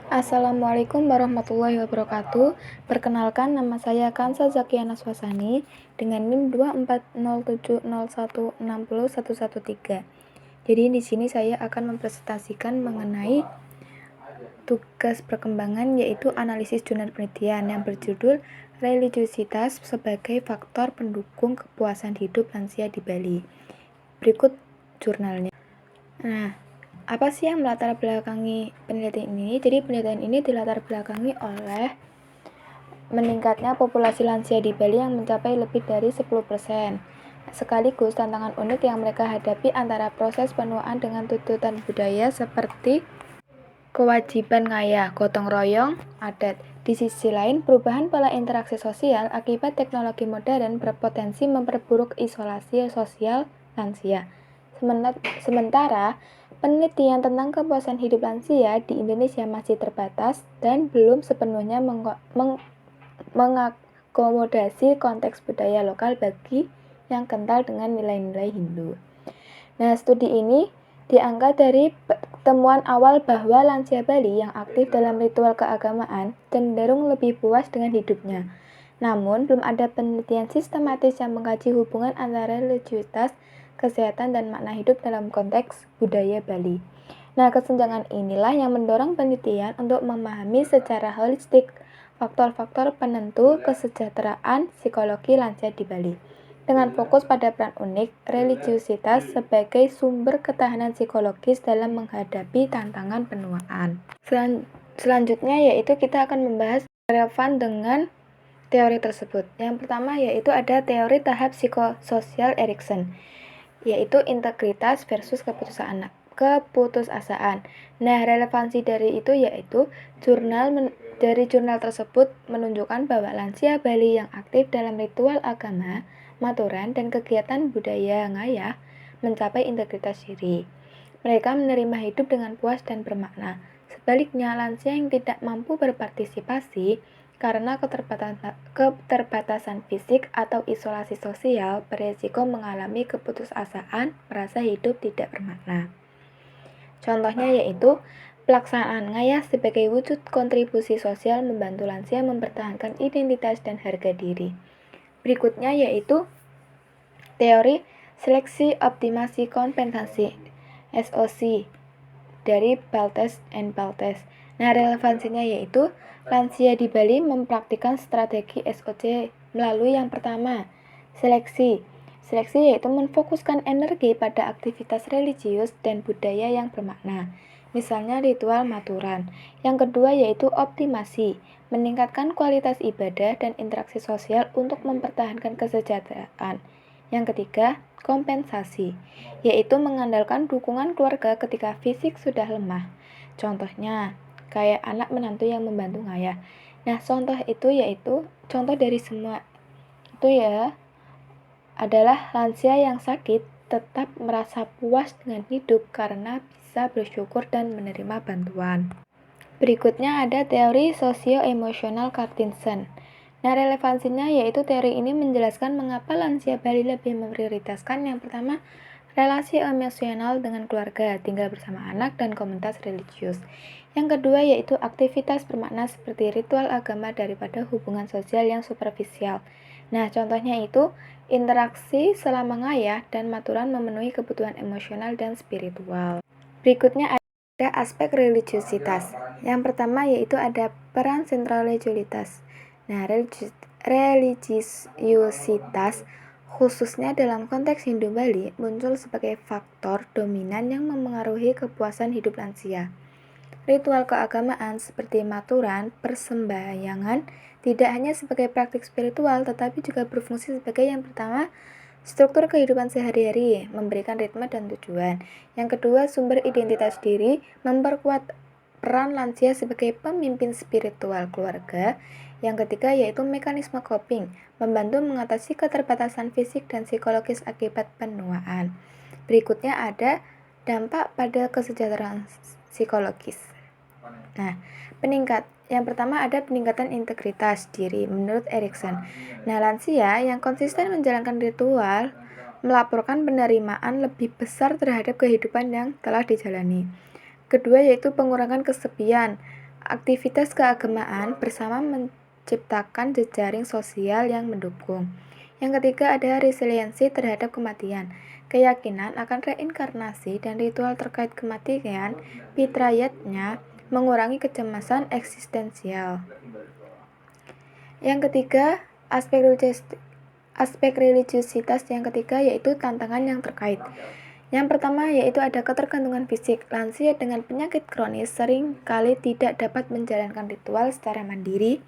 Assalamualaikum warahmatullahi wabarakatuh. Perkenalkan, nama saya Kansa Zakiana Swasani dengan NIM 24070160113. Jadi di sini saya akan mempresentasikan mengenai tugas perkembangan, yaitu analisis jurnal penelitian yang berjudul Religiositas sebagai faktor pendukung kepuasan hidup lansia di Bali. Berikut jurnalnya. Nah, apa sih yang melatar belakangi penelitian ini? Jadi penelitian ini dilatar belakangi oleh meningkatnya populasi lansia di Bali yang mencapai lebih dari 10%. Sekaligus tantangan unik yang mereka hadapi antara proses penuaan dengan tuntutan budaya seperti kewajiban ngayah, gotong royong, adat. Di sisi lain, perubahan pola interaksi sosial akibat teknologi modern berpotensi memperburuk isolasi sosial lansia. Sementara, penelitian tentang kepuasan hidup lansia di Indonesia masih terbatas dan belum sepenuhnya mengakomodasi konteks budaya lokal bagi yang kental dengan nilai-nilai Hindu. Nah, studi ini diangkat dari temuan awal bahwa lansia Bali yang aktif dalam ritual keagamaan cenderung lebih puas dengan hidupnya. Namun, belum ada penelitian sistematis yang mengkaji hubungan antara religiusitas, kesehatan, dan makna hidup dalam konteks budaya Bali. Nah, kesenjangan inilah yang mendorong penelitian untuk memahami secara holistik faktor-faktor penentu kesejahteraan psikologi lansia di Bali. Dengan fokus pada peran unik religiusitas sebagai sumber ketahanan psikologis dalam menghadapi tantangan penuaan. Selanjutnya yaitu kita akan membahas relevan dengan teori tersebut. Yang pertama yaitu ada teori tahap psikososial Erikson, yaitu integritas versus keputusasaan. Nah, relevansi dari itu yaitu dari jurnal tersebut menunjukkan bahwa lansia Bali yang aktif dalam ritual agama, maturan, dan kegiatan budaya ngayah mencapai integritas diri. Mereka menerima hidup dengan puas dan bermakna. Sebaliknya, lansia yang tidak mampu berpartisipasi karena keterbatasan fisik atau isolasi sosial beresiko mengalami keputusasaan, merasa hidup tidak bermakna. Contohnya yaitu pelaksanaan ngayah sebagai wujud kontribusi sosial membantu lansia mempertahankan identitas dan harga diri. Berikutnya yaitu teori seleksi optimasi kompensasi SOC dari Baltes and Baltes. Nah, relevansinya yaitu lansia di Bali mempraktikkan strategi SOC melalui yang pertama, seleksi. Seleksi yaitu memfokuskan energi pada aktivitas religius dan budaya yang bermakna, misalnya ritual maturan. Yang kedua yaitu optimasi, meningkatkan kualitas ibadah dan interaksi sosial untuk mempertahankan kesejahteraan. Yang ketiga, kompensasi, yaitu mengandalkan dukungan keluarga ketika fisik sudah lemah. Contohnya, kayak anak menantu yang membantu ngayah. Nah, contoh dari semua itu adalah lansia yang sakit tetap merasa puas dengan hidup karena bisa bersyukur dan menerima bantuan. Berikutnya ada teori sosio-emosional Cartinson. Nah, relevansinya yaitu teori ini menjelaskan mengapa lansia Bali lebih memprioritaskan yang pertama, relasi emosional dengan keluarga, tinggal bersama anak dan komunitas religius. Yang kedua yaitu aktivitas bermakna seperti ritual agama daripada hubungan sosial yang superficial. Nah, contohnya itu interaksi selama ngayah dan maturan memenuhi kebutuhan emosional dan spiritual. Berikutnya ada aspek religiusitas. Yang pertama yaitu ada peran sentral religiusitas. Nah, religiusitas khususnya dalam konteks Hindu Bali muncul sebagai faktor dominan yang memengaruhi kepuasan hidup lansia. Ritual keagamaan seperti maturan, persembahyangan tidak hanya sebagai praktik spiritual tetapi juga berfungsi sebagai yang pertama struktur kehidupan sehari-hari, memberikan ritme dan tujuan. Yang kedua, sumber identitas diri, memperkuat peran lansia sebagai pemimpin spiritual keluarga. Yang ketiga yaitu mekanisme coping, membantu mengatasi keterbatasan fisik dan psikologis akibat penuaan. Berikutnya ada dampak pada kesejahteraan psikologis. Nah, yang pertama ada peningkatan integritas diri menurut Erikson. Nah, lansia yang konsisten menjalankan ritual melaporkan penerimaan lebih besar terhadap kehidupan yang telah dijalani. Kedua yaitu pengurangan kesepian. Aktivitas keagamaan bersama menciptakan jejaring sosial yang mendukung. Yang ketiga ada resiliensi terhadap kematian. Keyakinan akan reinkarnasi dan ritual terkait kematian fitriyatnya mengurangi kecemasan eksistensial. Yang ketiga, aspek religiusitas yang ketiga yaitu tantangan yang terkait. Yang pertama yaitu ada ketergantungan fisik. Lansia dengan penyakit kronis sering kali tidak dapat menjalankan ritual secara mandiri,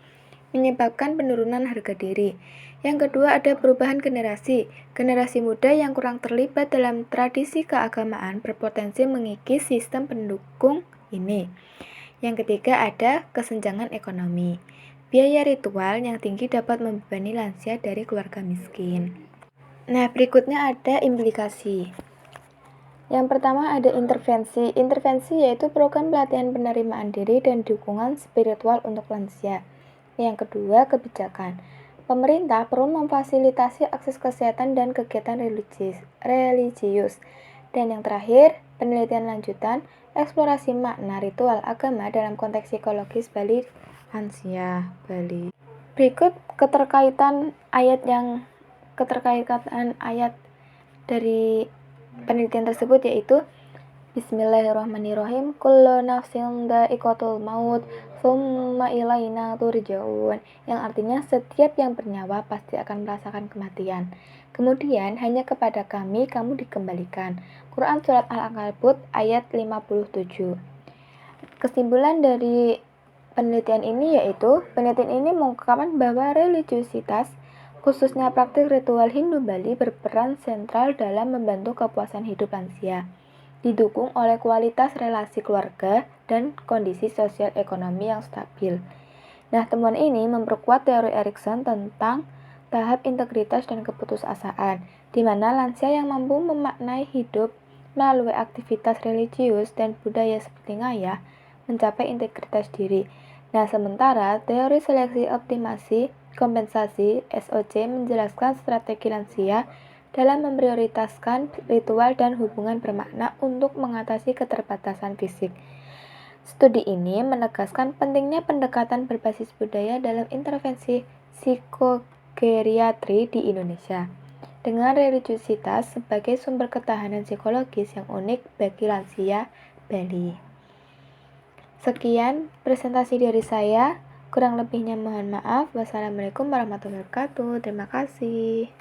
menyebabkan penurunan harga diri. Yang kedua ada perubahan generasi. Generasi muda yang kurang terlibat dalam tradisi keagamaan berpotensi mengikis sistem pendukung ini. Yang ketiga ada kesenjangan ekonomi. Biaya ritual yang tinggi dapat membebani lansia dari keluarga miskin. Nah, berikutnya ada implikasi. Yang pertama ada intervensi. Intervensi yaitu program pelatihan penerimaan diri dan dukungan spiritual untuk lansia. Yang kedua, kebijakan. Pemerintah perlu memfasilitasi akses kesehatan dan kegiatan religius. Dan yang terakhir, penelitian lanjutan, eksplorasi makna ritual agama dalam konteks psikologis lansia Bali. Berikut keterkaitan ayat dari penelitian tersebut yaitu Bismillahirrahmanirrahim, kullu nafsin dha'iqatul maut tsumma ilaina turja'un, yang artinya setiap yang bernyawa pasti akan merasakan kematian. Kemudian hanya kepada kami kamu dikembalikan. Quran Surat Al-Ankabut ayat 57. Kesimpulan dari penelitian ini yaitu penelitian ini mengungkapkan bahwa religiusitas khususnya praktik ritual Hindu Bali berperan sentral dalam membantu kepuasan hidup lansia, didukung oleh kualitas relasi keluarga dan kondisi sosial ekonomi yang stabil. Nah, temuan ini memperkuat teori Erikson tentang tahap integritas dan keputusasaan, di mana lansia yang mampu memaknai hidup melalui aktivitas religius dan budaya seperti ngayah mencapai integritas diri. Nah, sementara teori seleksi optimasi kompensasi SOC menjelaskan strategi lansia dalam memprioritaskan ritual dan hubungan bermakna untuk mengatasi keterbatasan fisik. Studi ini menegaskan pentingnya pendekatan berbasis budaya dalam intervensi psikogeriatri di Indonesia, dengan religiusitas sebagai sumber ketahanan psikologis yang unik bagi lansia Bali. Sekian presentasi dari saya. Kurang lebihnya mohon maaf. Wassalamualaikum warahmatullahi wabarakatuh. Terima kasih.